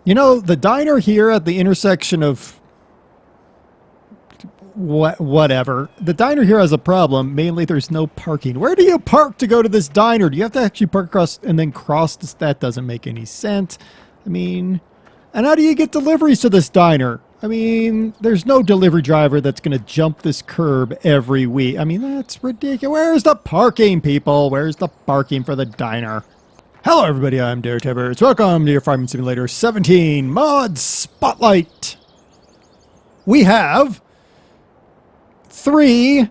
You know, the diner here at the intersection of whatever. The diner here has a problem. Mainly, there's no parking. Where do you park to go to this diner? Do you have to actually park across and then cross this? That doesn't make any sense. I mean, and how do you get deliveries to this diner? I mean, there's no delivery driver that's going to jump this curb every week. I mean, that's ridiculous. Where's the parking, people? Where's the parking for the diner? Hello, everybody. I'm DerTebbers. Welcome to your Farming Simulator 17 Mod Spotlight. We have 3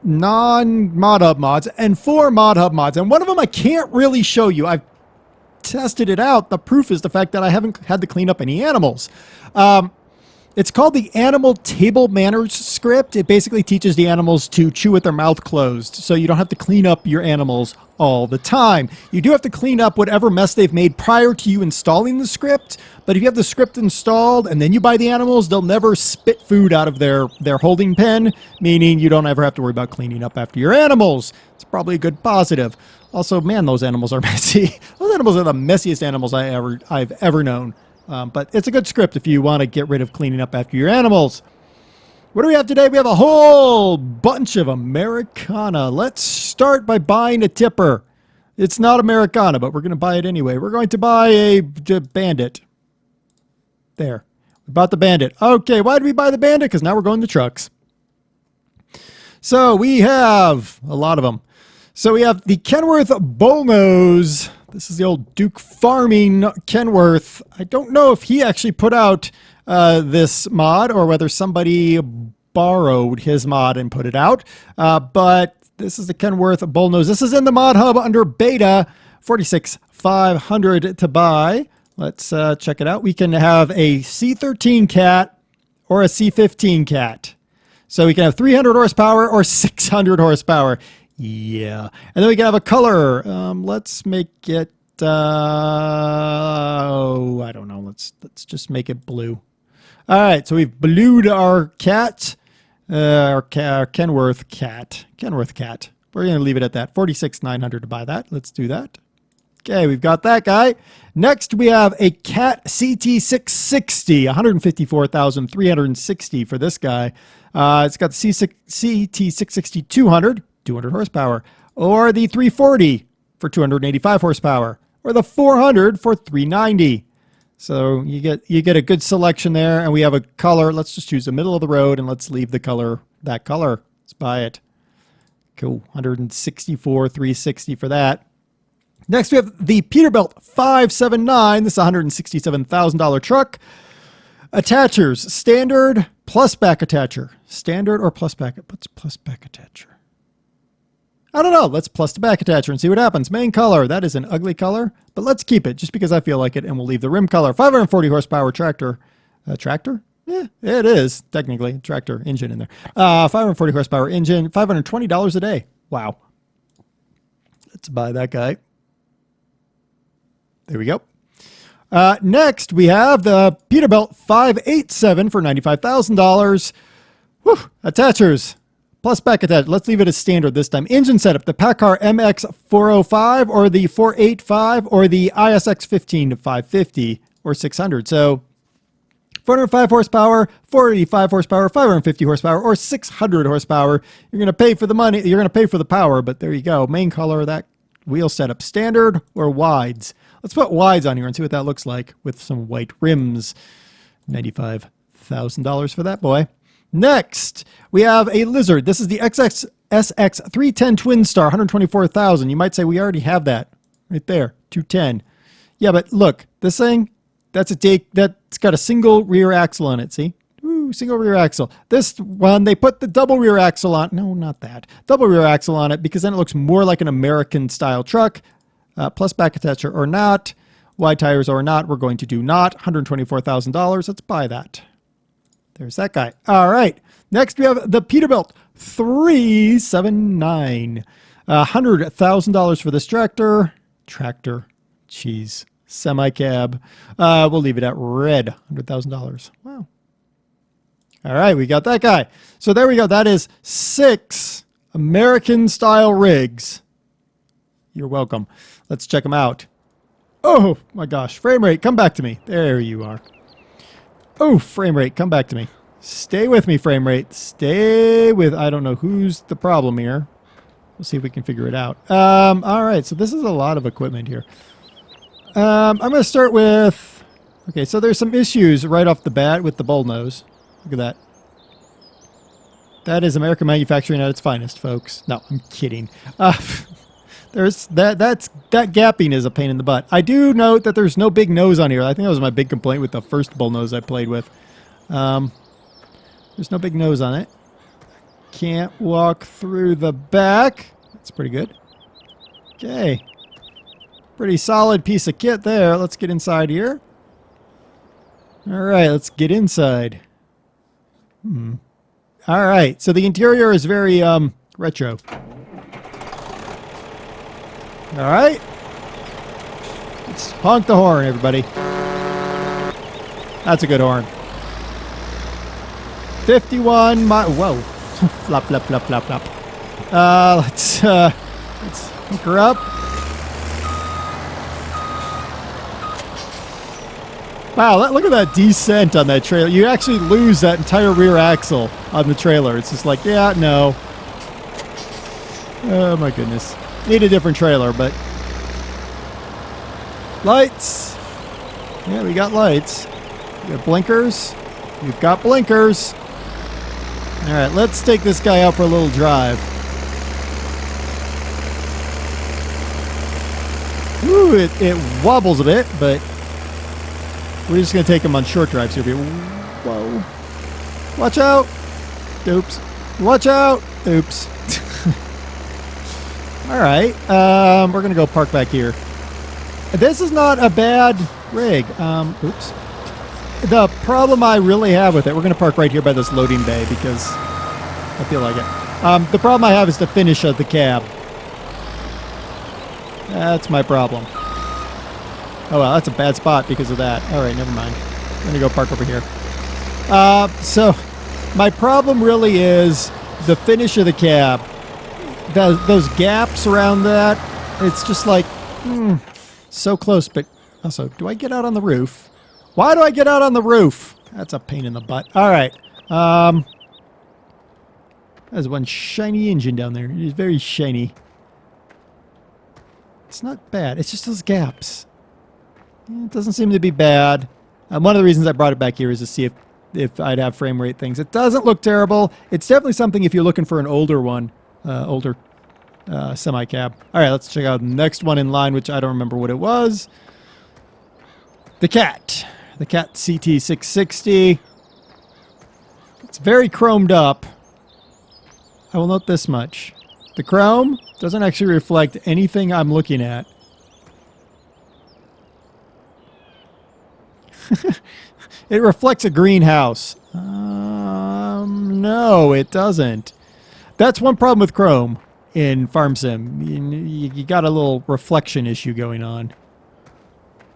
non-ModHub mods and 4 ModHub mods. And one of them I can't really show you. I've tested it out. The proof is the fact that I haven't had to clean up any animals. It's called the Animal Table Manners script. It basically teaches the animals to chew with their mouth closed, so you don't have to clean up your animals all the time. You do have to clean up whatever mess they've made prior to you installing the script, but if you have the script installed and then you buy the animals, they'll never spit food out of their holding pen, meaning you don't ever have to worry about cleaning up after your animals. It's probably a good positive. Also, man, those animals are messy. Those animals are the messiest animals I've ever known. But it's a good script if you want to get rid of cleaning up after your animals. What do we have today? We have a whole bunch of Americana. Let's start by buying a tipper. It's not Americana, but we're going to buy it anyway. We're going to buy a Bandit. There. We bought the Bandit. Okay, why did we buy the Bandit? Because now we're going to trucks. So we have a lot of them. So we have the Kenworth Bullnose. This is the old Duke Farming Kenworth. I don't know if he actually put out this mod or whether somebody borrowed his mod and put it out. But this is the Kenworth Bullnose. This is in the ModHub under beta, 46,500 to buy. Let's check it out. We can have a C13 cat or a C15 cat. So we can have 300 horsepower or 600 horsepower. Yeah. And then we can have a color. Let's make it, I don't know. Let's just make it blue. All right. So we've blued our cat, our Kenworth cat. Kenworth cat. We're going to leave it at that. 46,900 to buy that. Let's do that. Okay. We've got that guy. Next, we have a Cat CT660, 154,360 for this guy. It's got the CT660 200 horsepower, or the 340 for 285 horsepower, or the 400 for 390. So you get a good selection there, and we have a color. Let's just choose the middle of the road, and let's leave the color that color. Let's buy it. Cool, 164,360 for that. Next, we have the Peterbilt 579. This is a $167,000 truck. Attachers, standard plus back attacher. Standard or plus back? What's plus back attacher? I don't know. Let's plus the back attacher and see what happens. Main color. That is an ugly color, but let's keep it just because I feel like it, and we'll leave the rim color. 540 horsepower tractor. Tractor? Yeah, it is technically tractor engine in there. 540 horsepower engine. $520 a day. Wow. Let's buy that guy. There we go. Next, we have the Peterbilt 587 for $95,000. Whew, attachers. Plus back attached. Let's leave it as standard this time. Engine setup, the Packard MX405 or the 485 or the ISX 15 to 550 or 600. So 405 horsepower, 485 horsepower, 550 horsepower, or 600 horsepower. You're going to pay for the money. You're going to pay for the power, but there you go. Main color of that wheel setup, standard or wides. Let's put wides on here and see what that looks like with some white rims. $95,000 for that boy. Next, we have a Lizard. This is the SX310 Twin Star, 124,000. You might say we already have that right there, 210. Yeah, but look, this thing, that's got a single rear axle on it. See? Ooh, single rear axle. This one, they put the double rear axle on. No, not that. Double rear axle on it because then it looks more like an American style truck. Plus back attacher or not. Wide tires or not. We're going to do not. $124,000. Let's buy that. There's that guy. All right. Next, we have the Peterbilt 379. $100,000 for this tractor. Jeez. Semi-cab. We'll leave it at red. $100,000. Wow. All right. We got that guy. So there we go. That is 6 American-style rigs. You're welcome. Let's check them out. Oh my gosh. Frame rate, come back to me. There you are. Oh, frame rate, come back to me. Stay with me, frame rate. Stay with... I don't know who's the problem here. We'll see if we can figure it out. All right, so this is a lot of equipment here. I'm going to start with... Okay, so there's some issues right off the bat with the Bullnose. Look at that. That is American manufacturing at its finest, folks. No, I'm kidding. There's that gapping is a pain in the butt. I do note that there's no big nose on here. I think that was my big complaint with the first Bullnose I played with. There's no big nose on it. Can't walk through the back. That's pretty good. Okay. Pretty solid piece of kit there. Let's get inside here. All right, let's get inside. All right, so the interior is very retro. All right. Let's honk the horn, everybody. That's a good horn. 51 mi... Whoa. Flop, flop, flop, flop, flop. Let's hook her up. Wow, look at that descent on that trailer. You actually lose that entire rear axle on the trailer. It's just like, yeah, no. Oh my goodness. Need a different trailer, but... Lights! Yeah, we got lights. We got blinkers. We've got blinkers. Alright, let's take this guy out for a little drive. Ooh, it wobbles a bit, but... We're just going to take him on short drives here. Whoa. Watch out! Oops. Watch out! Oops. Alright, we're going to go park back here. This is not a bad rig. Oops. The problem I really have with it, we're going to park right here by this loading bay because I feel like it. The problem I have is the finish of the cab. That's my problem. Oh, well, that's a bad spot because of that. All right, never mind. I'm going to go park over here. So my problem really is the finish of the cab. Those gaps around that, it's just like, so close. But also, do I get out on the roof? Why do I get out on the roof? That's a pain in the butt. All right. There's one shiny engine down there. It is very shiny. It's not bad. It's just those gaps. It doesn't seem to be bad. One of the reasons I brought it back here is to see if I'd have frame rate things. It doesn't look terrible. It's definitely something if you're looking for an older one, older semi-cab. All right, let's check out the next one in line, which I don't remember what it was. The Cat. The Cat CT660. It's very chromed up. I will note this much. The chrome doesn't actually reflect anything I'm looking at. It reflects a greenhouse. No, it doesn't. That's one problem with chrome in Farm Sim. You got a little reflection issue going on.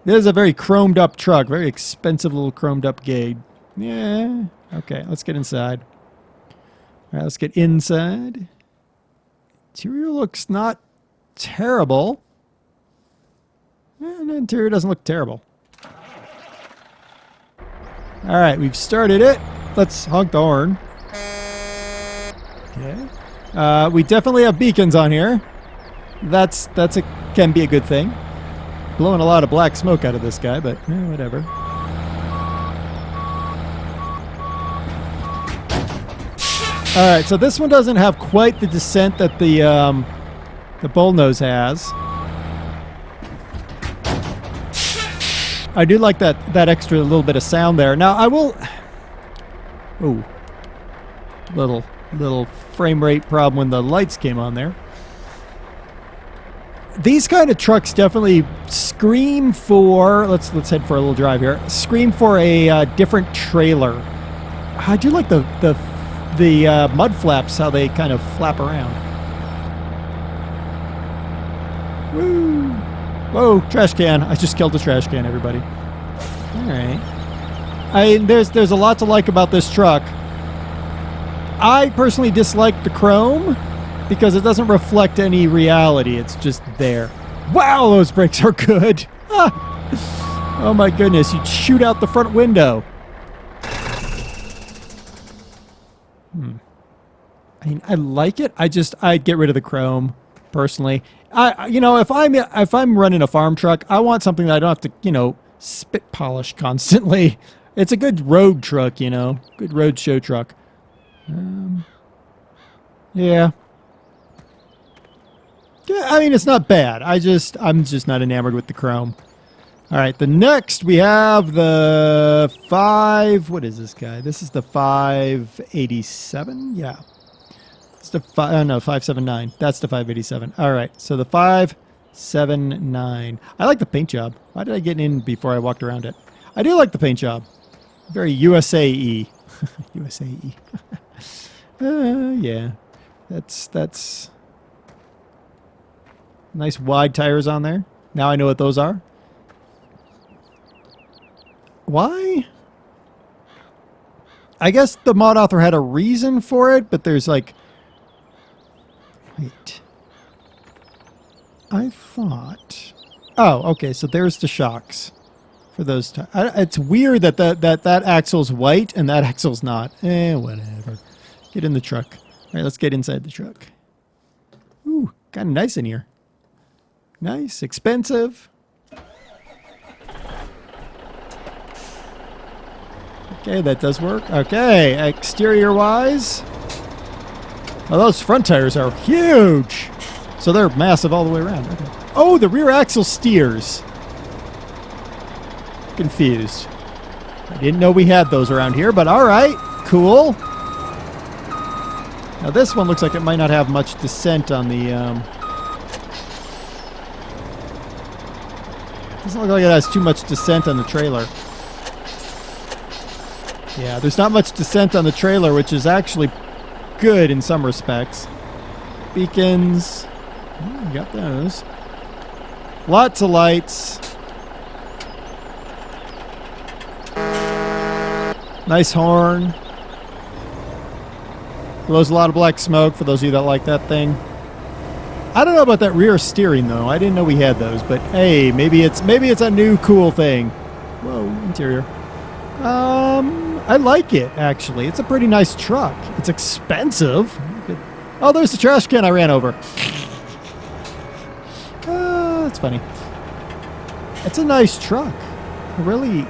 This is a very chromed up truck. Very expensive little chromed up gauge. Yeah. Okay, let's get inside. All right, let's get inside. Interior looks not terrible. The interior doesn't look terrible. All right, we've started it. Let's honk the horn. Okay. We definitely have beacons on here. Can be a good thing. Blowing a lot of black smoke out of this guy, but whatever. All right, so this one doesn't have quite the descent that the Bullnose has. I do like that extra little bit of sound there. Now I will... Ooh. Little frame rate problem when the lights came on there. These kind of trucks definitely scream for... Let's head for a little drive here. Scream for a different trailer. I do like the mud flaps, how they kind of flap around. Woo! Whoa, trash can. I just killed the trash can, everybody. Alright. There's a lot to like about this truck. I personally dislike the chrome because it doesn't reflect any reality. It's just there. Wow, those brakes are good. Oh my goodness, you'd shoot out the front window. I mean, I like it. I'd get rid of the chrome, personally. If I'm running a farm truck, I want something that I don't have to, spit polish constantly. It's a good road truck, good road show truck. Yeah. Yeah, I mean, it's not bad. I'm just not enamored with the chrome. All right, the next we have the what is this guy? This is the 587? Yeah. It's the 579. That's the 587. All right, so the 579. I like the paint job. Why did I get in before I walked around it? I do like the paint job. Very USA-y. USA-y. Yeah. That's... Nice wide tires on there. Now I know what those are. Why? I guess the mod author had a reason for it, but there's like... Wait. I thought... Oh, okay, so there's the shocks for those tires. It's weird that that axle's white and that axle's not. Whatever. Get in the truck. All right, let's get inside the truck. Ooh, kind of nice in here. Nice, expensive. Okay, that does work. Okay, exterior-wise. Oh, those front tires are huge. So they're massive all the way around. Okay. Oh, the rear axle steers. Confused. I didn't know we had those around here, but all right. Cool. Now this one looks like it might not have much descent on the... Doesn't look like it has too much descent on the trailer. Yeah, there's not much descent on the trailer, which is actually good in some respects. Beacons. Oh, you got those. Lots of lights. Nice horn. Blows a lot of black smoke for those of you that like that thing. I don't know about that rear steering though. I didn't know we had those, but hey, maybe it's a new cool thing. Whoa, interior. I like it actually. It's a pretty nice truck. It's expensive. Oh, there's the trash can I ran over. That's funny. It's a nice truck. Really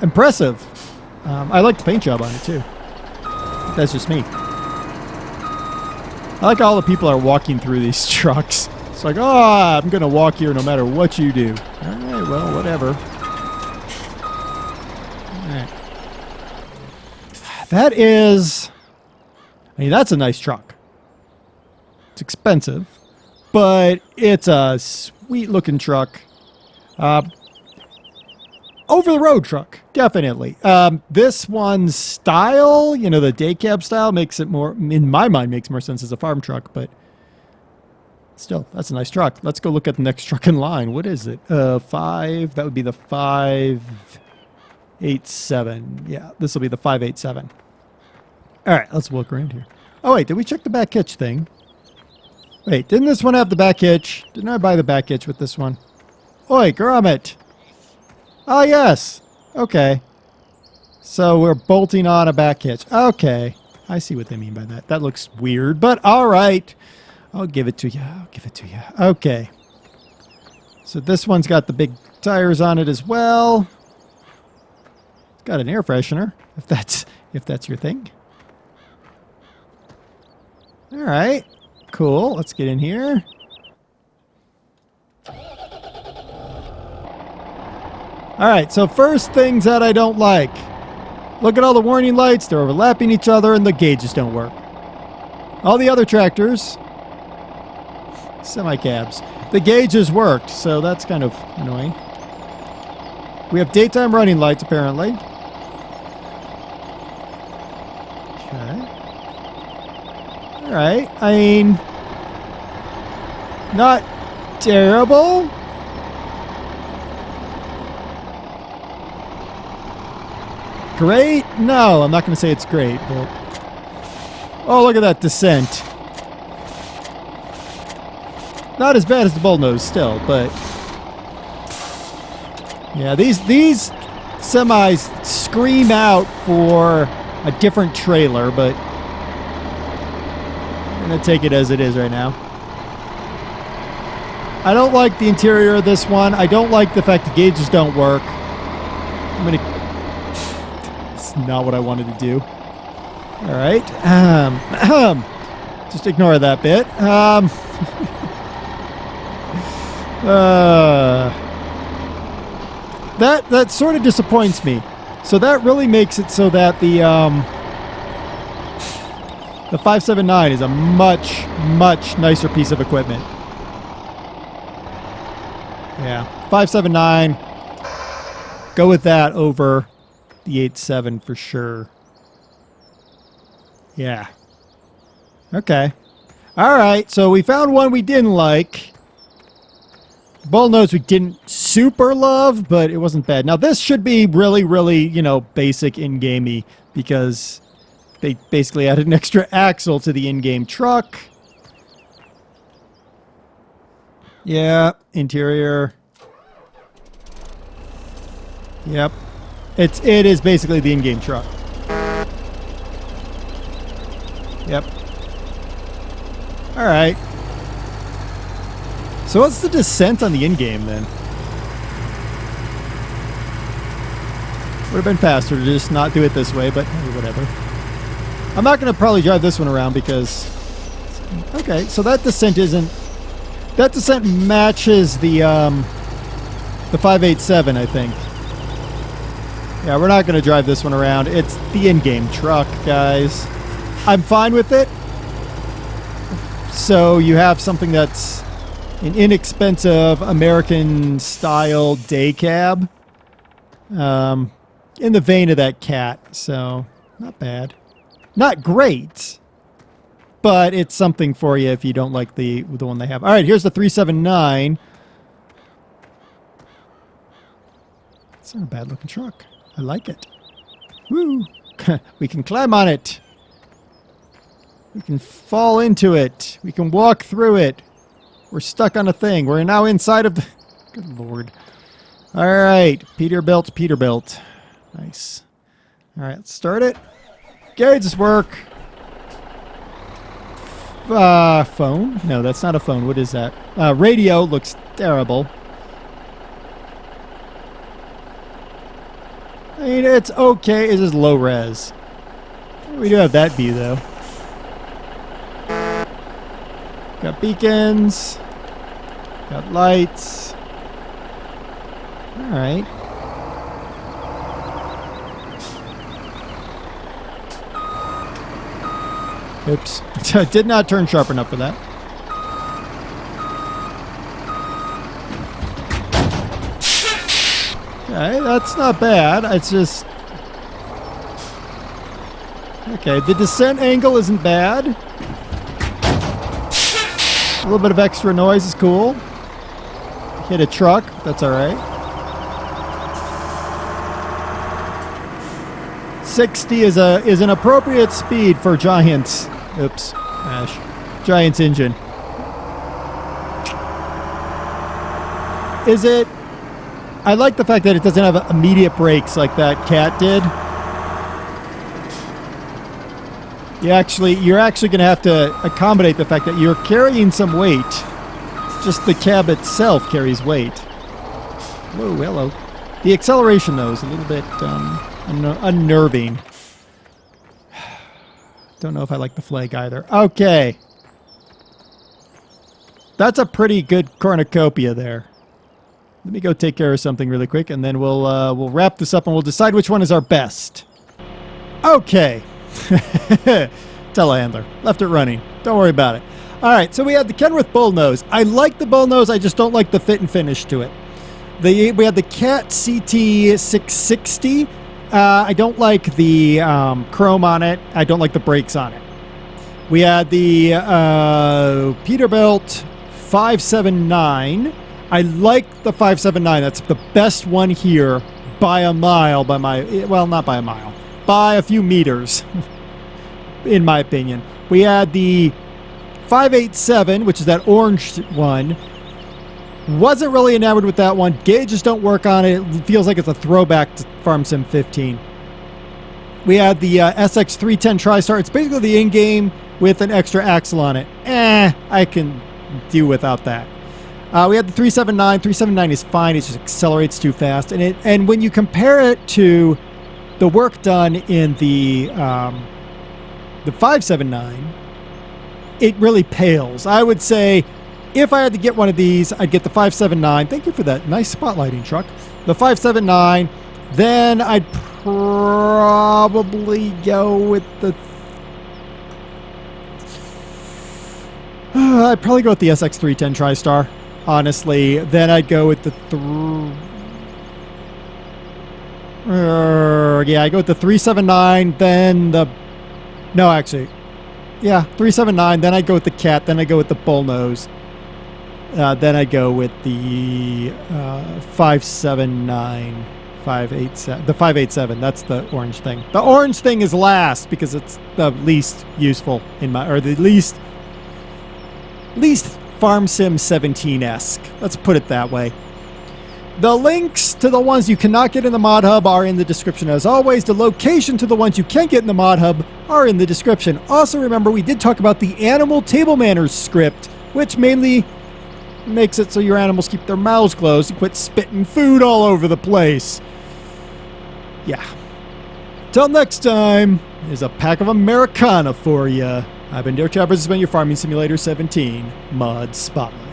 impressive. I like the paint job on it too. That's just me. I like how all the people are walking through these trucks. It's like, oh, I'm going to walk here no matter what you do. All right, well, whatever. All right. That is... I mean, that's a nice truck. It's expensive, but it's a sweet-looking truck. Over-the-road truck, definitely. This one's style, the day cab style, makes it more, in my mind, makes more sense as a farm truck, but still, that's a nice truck. Let's go look at the next truck in line. What is it? That would be the 587. Yeah, this will be the 587. All right, let's walk around here. Oh, wait, did we check the back hitch thing? Wait, didn't this one have the back hitch? Didn't I buy the back hitch with this one? Oi, grommet! Oh, yes. Okay. So we're bolting on a back hitch. Okay. I see what they mean by that. That looks weird, but all right. I'll give it to you. I'll give it to you. Okay. So this one's got the big tires on it as well. It's got an air freshener, if that's your thing. All right. Cool. Let's get in here. All right, so first things that I don't like. Look at all the warning lights. They're overlapping each other, and the gauges don't work. All the other tractors, semi-cabs, the gauges worked, so that's kind of annoying. We have daytime running lights, apparently. Okay. All right, I mean, not terrible. Great? No, I'm not going to say it's great, but... Oh, look at that descent. Not as bad as the Bullnose still, but... Yeah, these semis scream out for a different trailer, but I'm going to take it as it is right now. I don't like the interior of this one. I don't like the fact the gauges don't work. I'm going to... It's not what I wanted to do. All right. Just ignore that bit. That sort of disappoints me. So that really makes it so that the 579 is a much, much nicer piece of equipment. Yeah, 579. Go with that over the 87 for sure. Yeah. Okay. All right, so we found one we didn't like. Bullnose we didn't super love, but it wasn't bad. Now this should be really, really, you know, basic in-gamey because they basically added an extra axle to the in-game truck. Yeah, interior. Yep. It is basically the in-game truck. Yep. All right. So what's the descent on the in-game then? Would have been faster to just not do it this way, but hey, whatever. I'm not going to probably drive this one around because... Okay, so that descent isn't... That descent matches the 587, I think. Yeah, we're not going to drive this one around. It's the in-game truck, guys. I'm fine with it. So you have something that's an inexpensive American-style day cab. In the vein of that cat, so not bad. Not great, but it's something for you if you don't like the one they have. All right, here's the 379. It's not a bad-looking truck. I like it. Woo! We can climb on it. We can fall into it. We can walk through it. We're stuck on a thing. We're now inside of the... Good Lord. All right. Peterbilt. Nice. All right. Let's start it. Gauges work. Phone? No, that's not a phone. What is that? Radio looks terrible. I mean, it's okay. It's just low res. We do have that view, though. Got beacons. Got lights. All right. Oops. I did not turn sharp enough for that. Okay, that's not bad. It's just... Okay, the descent angle isn't bad. A little bit of extra noise is cool. Hit a truck. That's all right. 60 is an appropriate speed for Giants. Oops. Crash. Giants engine. Is it... I like the fact that it doesn't have immediate brakes like that cat did. You're actually going to have to accommodate the fact that you're carrying some weight. Just the cab itself carries weight. Whoa, hello. The acceleration, though, is a little bit unnerving. Don't know if I like the flag either. Okay. That's a pretty good cornucopia there. Let me go take care of something really quick, and then we'll wrap this up, and we'll decide which one is our best. Okay. Telehandler. Left it running. Don't worry about it. All right, so we had the Kenworth Bullnose. I like the Bullnose. I just don't like the fit and finish to it. We had the Cat CT 660. I don't like the chrome on it. I don't like the brakes on it. We had the Peterbilt 579. I like the 579. That's the best one here by a mile, well, not by a mile, by a few meters, in my opinion. We had the 587, which is that orange one. Wasn't really enamored with that one. Gauges don't work on it. It feels like it's a throwback to Farm Sim 15. We had the SX310 Tristar. It's basically the in-game with an extra axle on it. I can do without that. We had the 379. 379 is fine. It just accelerates too fast. And when you compare it to the work done in the 579, it really pales. I would say if I had to get one of these, I'd get the 579. Thank you for that nice spotlighting, truck. The 579. Then I'd probably go with the... I'd probably go with the SX310 TriStar, honestly. Then I'd go with the... yeah, I go with the 379, then the... No, actually. Yeah, 379, then I'd go with the Cat, then I'd go with the Bullnose. Then I'd go with the 579... 587. The 587. That's the orange thing. The orange thing is last because it's the least useful in my, or the least Farm Sim 17-esque. Let's put it that way. The links to the ones you cannot get in the ModHub are in the description as always. The location to the ones you can get in the ModHub are in the description. Also remember, we did talk about the animal table manners script, which mainly makes it so your animals keep their mouths closed and quit spitting food all over the place. Yeah. Till next time, here's a pack of Americana for you. I've been DerTebbers. This has been your Farming Simulator 17 Mod Spotlight.